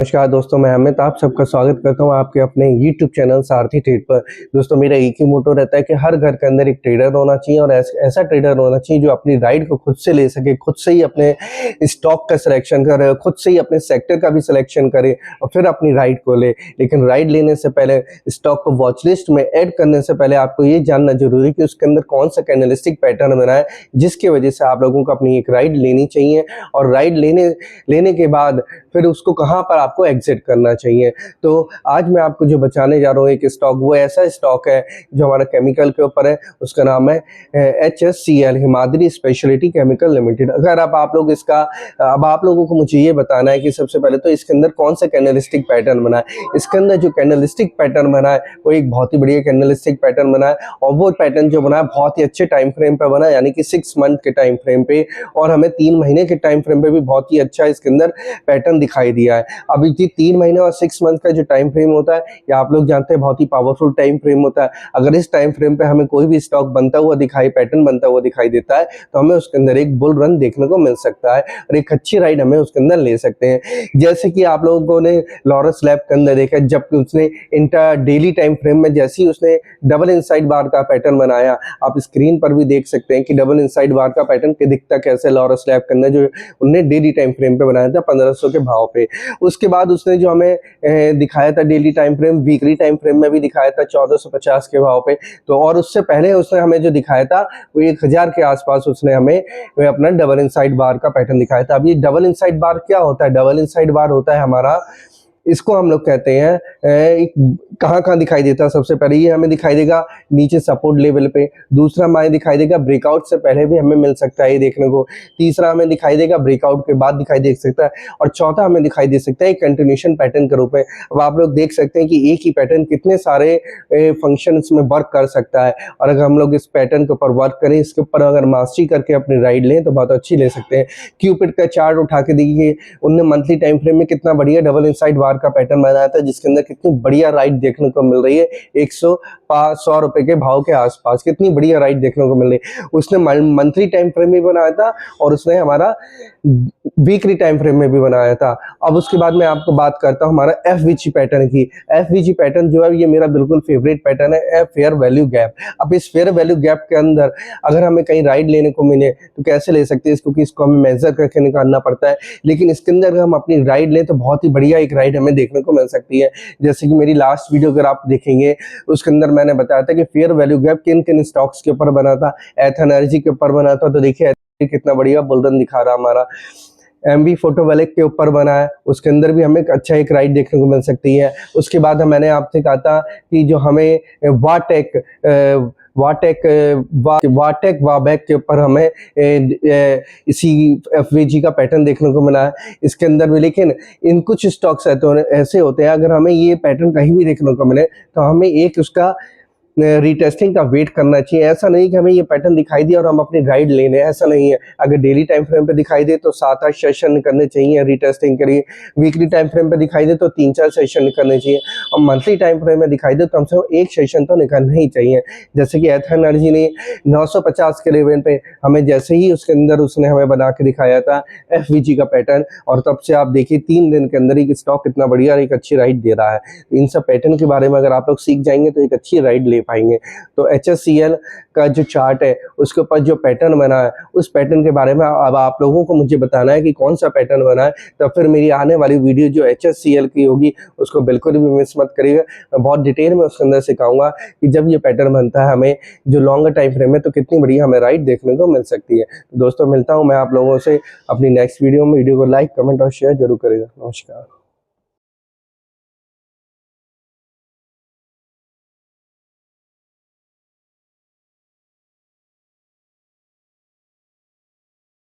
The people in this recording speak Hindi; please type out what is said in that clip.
नमस्कार दोस्तों, मैं अमित आप सबका स्वागत करता हूं आपके अपने YouTube चैनल सारथी ट्रेड पर। दोस्तों, मेरा एक ही मोटो रहता है कि हर घर के अंदर एक ट्रेडर होना चाहिए और ऐसा ट्रेडर होना चाहिए जो अपनी राइड को खुद से ले सके, खुद से ही अपने स्टॉक का सिलेक्शन करे, खुद से ही अपने सेक्टर का भी सिलेक्शन करे और फिर अपनी राइड को ले। लेकिन राइड लेने से पहले, स्टॉक को वॉच लिस्ट में ऐड करने से पहले आपको ये जानना जरूरी है कि उसके अंदर कौन सा कैंडलस्टिक पैटर्न बना है, जिसकी वजह से आप लोगों को अपनी एक राइड लेनी चाहिए और राइड लेने के बाद फिर उसको कहाँ पर आपको एग्जिट करना चाहिए। तो आज मैं आपको जो बचाने जा रहा हूँ एक स्टॉक, वो ऐसा स्टॉक है जो हमारा केमिकल के ऊपर है। उसका नाम है HSCL, Himadri speciality chemical limited. अगर आप लोग इसका, अब आप लोगों को मुझे ये बताना है कि सबसे पहले तो इसके अंदर कौन सा कैंडलस्टिक पैटर्न बना है। इसके अंदर जो कैंडलस्टिक पैटर्न बना है वो एक बहुत ही बढ़िया कैंडलस्टिक पैटर्न बना है और वो पैटर्न जो बना है बहुत ही अच्छे टाइम फ्रेम पे बना है, यानी कि 6 मंथ के टाइम फ्रेम पे, और हमें 3 महीने के टाइम फ्रेम पे भी बहुत ही अच्छा इसके अंदर पैटर्न दिखाई दिया है। अभी जी 3 महीने और 6 मंथ का जो टाइम फ्रेम होता है, ये आप लोग जानते हैं बहुत ही पावरफुल टाइम फ्रेम होता है। अगर इस टाइम फ्रेम पे हमें कोई भी स्टॉक बनता हुआ पैटर्न बनता हुआ दिखाई देता है, तो हमें उसके अंदर एक बुल रन देखने को मिल सकता है और एक अच्छी राइड हमें उसके अंदर ले सकते हैं। जैसे कि आप लोगों ने लॉरस लैब के अंदर देखा, जब उसने इंटर डेली टाइम फ्रेम में जैसे ही उसने डबल इनसाइड बार का पैटर्न बनाया, आप स्क्रीन पर भी देख सकते हैं कि डबल इनसाइड बार का पैटर्न दिखता कैसे लॉरस लैब के अंदर, जो उन्होंने डेली टाइम फ्रेम पे बनाया था 1500 के भाव पे। उसके बाद उसने जो हमें दिखाया था daily time frame, weekly time frame में भी दिखाया था 1450 के भाव पे। तो और उससे पहले उसने हमें जो दिखाया था वो 1000 के आसपास उसने हमें अपना डबल इनसाइड बार का पैटर्न दिखाया था। अब ये डबल इनसाइड बार क्या होता है? डबल इनसाइड बार होता है हमारा, इसको हम लोग कहते हैं कहाँ दिखाई देता है। सबसे पहले ये हमें दिखाई देगा नीचे सपोर्ट लेवल पे, दूसरा हमें दिखाई देगा ब्रेकआउट से पहले भी हमें मिल सकता है ये देखने को, तीसरा हमें दिखाई देगा ब्रेकआउट के बाद दिखाई दे सकता है, और चौथा हमें दिखाई दे सकता है कंटिन्यूएशन पैटर्न के रूप में। अब आप लोग देख सकते हैं कि एक ही पैटर्न कितने सारे फंक्शंस में वर्क कर सकता है, और अगर हम लोग इस पैटर्न के ऊपर वर्क करें, इसके ऊपर अगर मास्टरी करके अपनी राइड लें तो बहुत अच्छी ले सकते हैं। क्यूपिड का चार्ट उठा के देखिए, उनने मंथली टाइम फ्रेम में कितना बढ़िया डबल इनसाइड बार का पैटर्न बनाया था, जिसके अंदर कितनी बढ़िया राइड देखने को मिल रही है। 100 रुपए के भाव के आसपास कितनी बढ़िया राइड देखने को मिल रही है। उसने मंथली टाइम फ्रेम में बनाया था और उसने हमारा वीकली टाइम फ्रेम में भी बनाया था। अब उसके बाद मैं आपको बात करता हूं हमारा FVG पैटर्न की। FVG पैटर्न जो है ये मेरा बिल्कुल फेवरेट पैटर्न है, फेयर वैल्यू गैप। अब इस फेयर वैल्यू गैप के अंदर अगर हमें कहीं राइड लेने को मिले तो कैसे ले सकते हैं इसको, कि इसको हमें मेजर करके निकालना पड़ता है, लेकिन इसके अंदर अगर हम अपनी राइड लें तो बहुत ही बढ़िया एक राइड हमें देखने को मिल सकती है। जैसे कि मेरी लास्ट वीडियो अगर आप देखेंगे, उसके अंदर मैंने बताया था कि फेयर वैल्यू गैप किन किन स्टॉक्स के ऊपर बना था। एथ एनर्जी के ऊपर बना था, तो देखिए कितना बढ़िया बुल रन दिखा रहा हमारा। MV फोटोवोल्टिक के ऊपर बना है, उसके अंदर भी हमें अच्छा एक राइड देखने को मिल सकती है। उसके बाद मैंने आपसे कहा था कि जो हमें वाटेक वाबैक के ऊपर हमें इसी FVG का पैटर्न देखने को मिला है इसके अंदर भी। लेकिन इन कुछ स्टॉक्स ऐसे होते हैं, अगर हमें ये पैटर्न कहीं भी देखने को मिले तो हमें एक उसका रीटेस्टिंग का वेट करना चाहिए। ऐसा नहीं कि हमें ये पैटर्न दिखाई दिया और हम अपनी राइड ले लें, ऐसा नहीं है। अगर डेली टाइम फ्रेम पे दिखाई दे तो 7-8 सेशन करने चाहिए रीटेस्टिंग के लिए, वीकली टाइम फ्रेम पे दिखाई दे तो 3-4 सेशन करने चाहिए, और मंथली टाइम फ्रेम में दिखाई दे तो कम से कम 1 सेशन तो निकालना ही चाहिए। जैसे कि एथ एनर्जी ने 950 के लेवल पे हमें जैसे ही उसके अंदर उसने हमें बना के दिखाया था FVG का पैटर्न, और तब से आप देखिए 3 दिन के अंदर ही स्टॉक कितना बढ़िया एक अच्छी राइड दे रहा है। इन सब पैटर्न के बारे में अगर आप लोग सीख जाएंगे तो एक अच्छी राइड ले पाएंगे। तो HSCL का जो चार्ट है उसके ऊपर जो पैटर्न बना है, उस पैटर्न के बारे में अब आप लोगों को मुझे बताना है कि कौन सा पैटर्न बना है। तो फिर मेरी आने वाली वीडियो जो HSCL की होगी उसको बिल्कुल भी मिस मत करिएगा। मैं बहुत डिटेल में उसके अंदर सिखाऊंगा कि जब ये पैटर्न बनता है हमें जो लॉन्गर टाइम फ्रेम है तो कितनी बढ़िया हमें राइड देखने को मिल सकती है। तो दोस्तों, मिलता हूँ मैं आप लोगों से अपनी नेक्स्ट वीडियो में। वीडियो को लाइक, कमेंट और शेयर जरूर करेगा। नमस्कार।